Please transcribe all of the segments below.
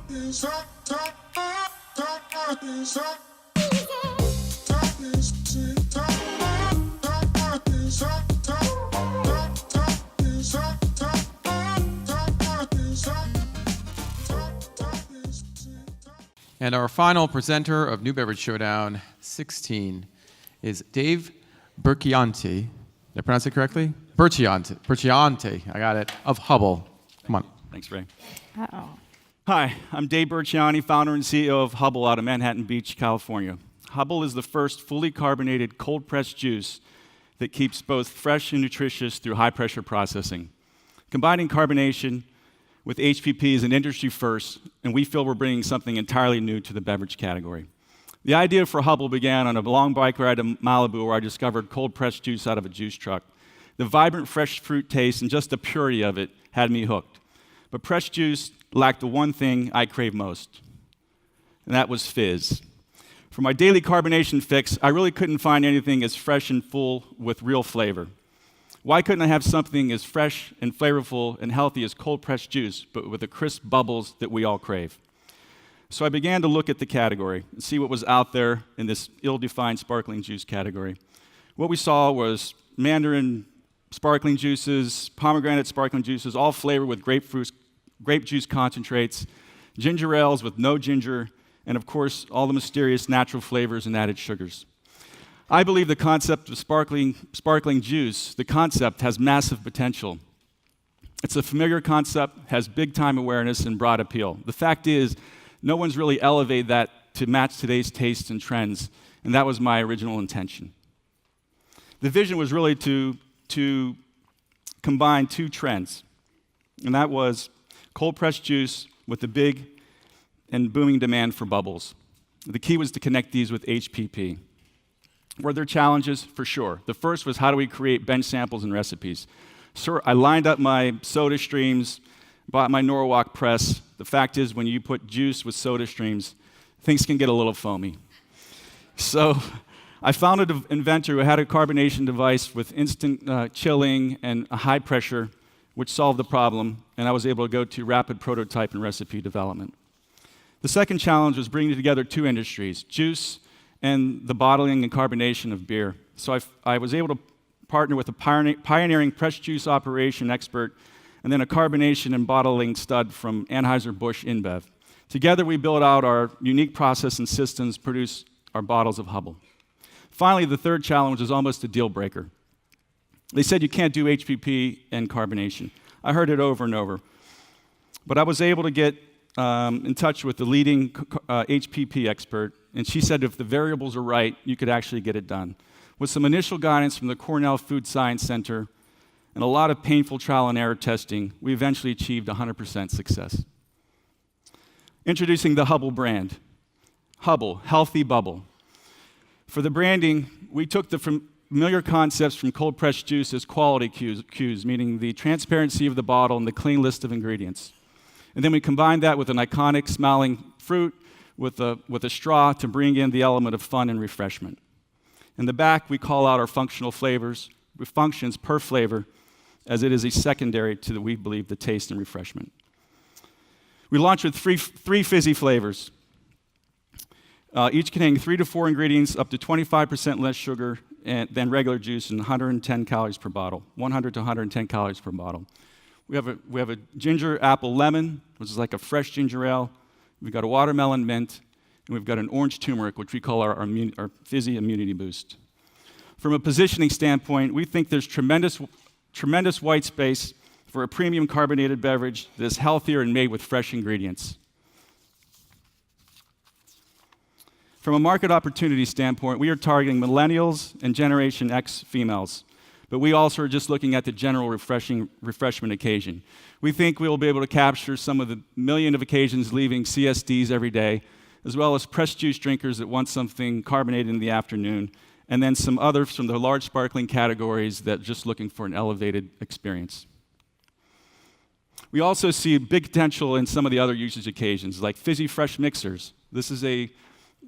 And our final presenter of New Beverage Showdown 16 is Dave Burchianti. Did I pronounce it correctly? Burchianti, I got it, of Hubble. Come on. Thanks, Ray. Uh-oh. Hi, I'm Dave Burchianti, founder and CEO of Hubble out of Manhattan Beach, California. Hubble is the first fully carbonated cold-pressed juice that keeps both fresh and nutritious through high-pressure processing. Combining carbonation with HPP is an industry first, and we feel we're bringing something entirely new to the beverage category. The idea for Hubble began on a long bike ride to Malibu where I discovered cold-pressed juice out of a juice truck. The vibrant fresh fruit taste and just the purity of it had me hooked. But pressed juice lacked the one thing I crave most, and that was fizz. For my daily carbonation fix, I really couldn't find anything as fresh and full with real flavor. Why couldn't I have something as fresh and flavorful and healthy as cold-pressed juice, but with the crisp bubbles that we all crave? So I began to look at the category and see what was out there in this ill-defined sparkling juice category. What we saw was mandarin sparkling juices, pomegranate sparkling juices, all flavored with grape juice concentrates, ginger ales with no ginger, and of course, all the mysterious natural flavors and added sugars. I believe the concept of sparkling juice, the concept has massive potential. It's a familiar concept, has big-time awareness and broad appeal. The fact is, no one's really elevated that to match today's tastes and trends, and that was my original intention. The vision was really to combine two trends, and that was cold-pressed juice with the big and booming demand for bubbles. The key was to connect these with HPP. Were there challenges? For sure. The first was how do we create bench samples and recipes? So I lined up my soda streams, bought my Norwalk press. The fact is, when you put juice with soda streams, things can get a little foamy. So I found an inventor who had a carbonation device with instant chilling and a high pressure, which solved the problem, and I was able to go to rapid prototype and recipe development. The second challenge was bringing together two industries, juice and the bottling and carbonation of beer. So I was able to partner with a pioneering pressed juice operation expert and then a carbonation and bottling stud from Anheuser-Busch InBev. Together, we built out our unique process and systems to produce our bottles of Hubble. Finally, the third challenge was almost a deal breaker. They said you can't do HPP and carbonation. I heard it over and over. But I was able to get in touch with the leading HPP expert, and she said if the variables are right, you could actually get it done. With some initial guidance from the Cornell Food Science Center and a lot of painful trial and error testing, we eventually achieved 100% success. Introducing the Hubble brand. Hubble, healthy bubble. For the branding, we took the familiar concepts from cold-pressed juice as quality cues, meaning the transparency of the bottle and the clean list of ingredients. And then we combined that with an iconic smiling fruit with a straw to bring in the element of fun and refreshment. In the back, we call out our functional flavors, with functions per flavor, as it is a secondary to, we believe, the taste and refreshment. We launched with three fizzy flavors, each containing 3 to 4 ingredients, up to 25% less sugar than regular juice, and 110 calories per bottle, 100 to 110 calories per bottle. We have a ginger apple lemon, which is like a fresh ginger ale. We've got a watermelon mint, and we've got an orange turmeric, which we call our fizzy immunity boost. From a positioning standpoint, we think there's tremendous white space for a premium carbonated beverage that is healthier and made with fresh ingredients. From a market opportunity standpoint, we are targeting millennials and Generation X females, but we also are just looking at the general refreshment occasion. We think we will be able to capture some of the million of occasions leaving CSDs every day, as well as pressed juice drinkers that want something carbonated in the afternoon, and then some others from the large sparkling categories that are just looking for an elevated experience. We also see big potential in some of the other usage occasions, like fizzy fresh mixers. This is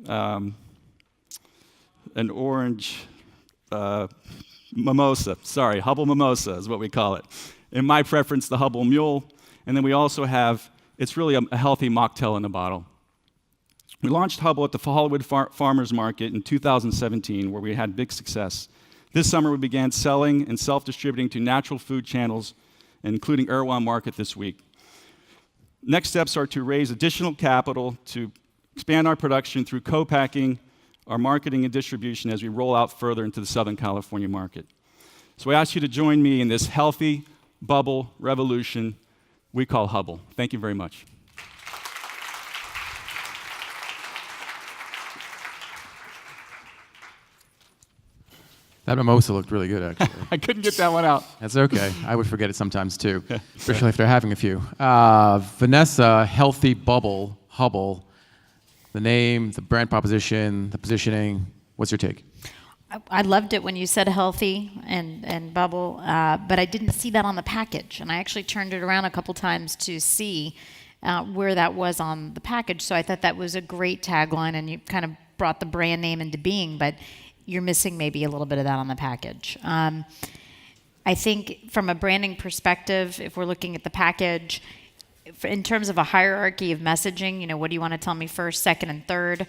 an orange mimosa. Sorry, Hubble mimosa is what we call it. In my preference, the Hubble Mule. And then we also have It's really a healthy mocktail in a bottle. We launched Hubble at the Hollywood Farmers Market in 2017, where we had big success. This summer, we began selling and self-distributing to natural food channels, including Erewhon Market this week. Next steps are to raise additional capital to expand our production through co-packing, our marketing and distribution as we roll out further into the Southern California market. So I ask you to join me in this healthy bubble revolution we call Hubble. Thank you very much. That mimosa looked really good, actually. I couldn't get that one out. That's okay. I would forget it sometimes, too, especially if they're having a few. Vanessa, Healthy Bubble, Hubble. The name, the brand proposition, the positioning. What's your take? I loved it when you said healthy and bubble, but I didn't see that on the package. And I actually turned it around a couple times to see where that was on the package. So I thought that was a great tagline, and you kind of brought the brand name into being, but you're missing maybe a little bit of that on the package. I think from a branding perspective, if we're looking at the package, in terms of a hierarchy of messaging, what do you want to tell me first, second, and third?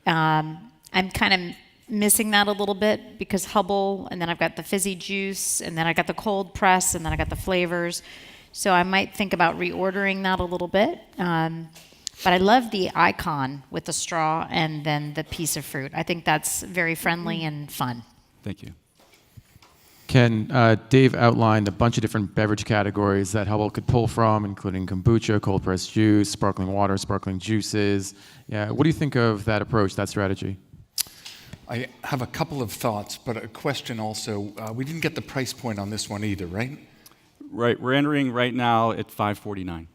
I'm kind of missing that a little bit because Hubble, and then I've got the fizzy juice, and then I got the cold press, and then I got the flavors. So I might think about reordering that a little bit. But I love the icon with the straw and then the piece of fruit. I think that's very friendly and fun. Thank you. Can Dave outline a bunch of different beverage categories that Hubble could pull from, including kombucha, cold pressed juice, sparkling water, sparkling juices? Yeah, what do you think of that approach, that strategy? I have a couple of thoughts, but a question also. We didn't get the price point on this one either, right? Right. We're entering right now at $5.49.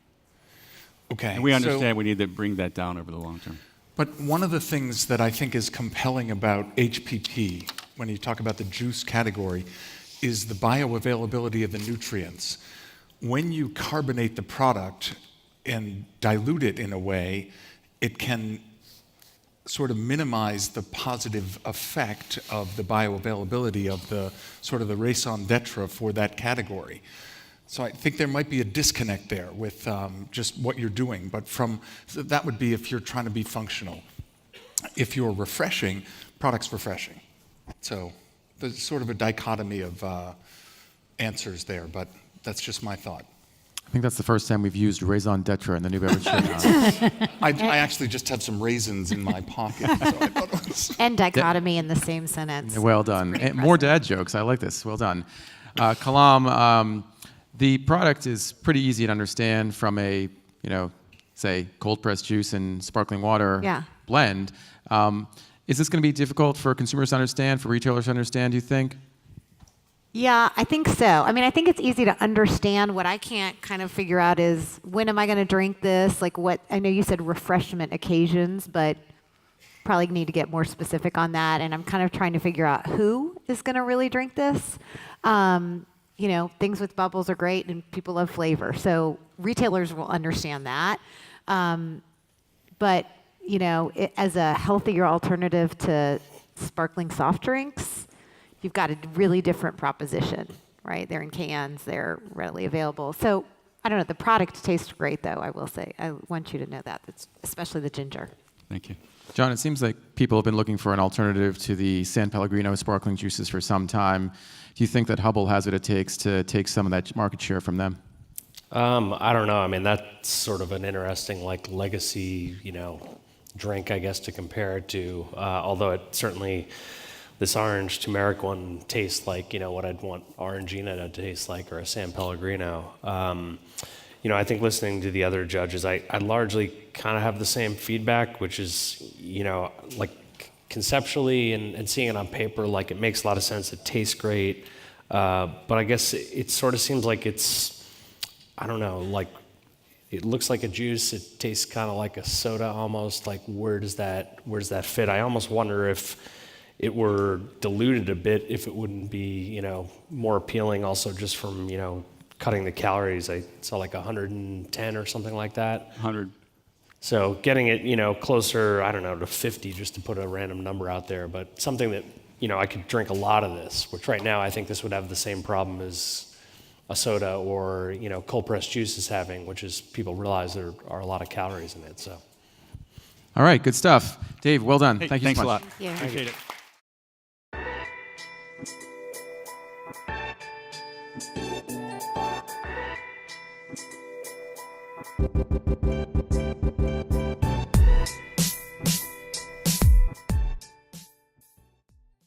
Okay. And we understand we need to bring that down over the long term. But one of the things that I think is compelling about HPP, when you talk about the juice category, is the bioavailability of the nutrients. When you carbonate the product and dilute it in a way, it can sort of minimize the positive effect of the bioavailability of the sort of the raison d'etre for that category. So I think there might be a disconnect there with just what you're doing, but so that would be if you're trying to be functional. If you're refreshing, product's refreshing. So there's sort of a dichotomy of answers there, but that's just my thought. I think that's the first time we've used raison d'etre in the new beverage showdown. I actually just have some raisins in my pocket. So I thought it was And dichotomy in the same sentence. Well done. And more dad jokes. I like this. Well done. Kalam, the product is pretty easy to understand from a, say, cold pressed juice and sparkling water blend. Is this going to be difficult for consumers to understand, for retailers to understand, do you think? Yeah, I think so. I mean, I think it's easy to understand. What I can't kind of figure out is, when am I going to drink this? Like, what, I know you said refreshment occasions, but probably need to get more specific on that. And I'm kind of trying to figure out who is going to really drink this. Things with bubbles are great and people love flavor. So retailers will understand that. But as a healthier alternative to sparkling soft drinks, you've got a really different proposition, right? They're in cans, they're readily available. So I don't know, the product tastes great though, I will say. I want you to know that, especially the ginger. Thank you. John, it seems like people have been looking for an alternative to the San Pellegrino sparkling juices for some time. Do you think that Hubble has what it takes to take some of that market share from them? I don't know. I mean, that's sort of an interesting, legacy, drink, I guess, to compare it to. Although it certainly, this orange turmeric one tastes like, what I'd want Orangina to taste like, or a San Pellegrino. I think listening to the other judges, I largely kind of have the same feedback, which is, conceptually and seeing it on paper, it makes a lot of sense. It tastes great. But I guess it sort of seems like it's, I don't know, it looks like a juice. It tastes kind of like a soda almost. Where does that fit? I almost wonder if it were diluted a bit, if it wouldn't be, more appealing also just from, cutting the calories. I saw 110 or something like that. 100. So getting it, closer, I don't know, to 50, just to put a random number out there, but something that, I could drink a lot of this, which right now I think this would have the same problem as, a soda or cold pressed juice is having, which is people realize there are a lot of calories in it. So. All right, good stuff. Dave, well done. Hey, Thank you thanks so a much. lot. you. Appreciate it.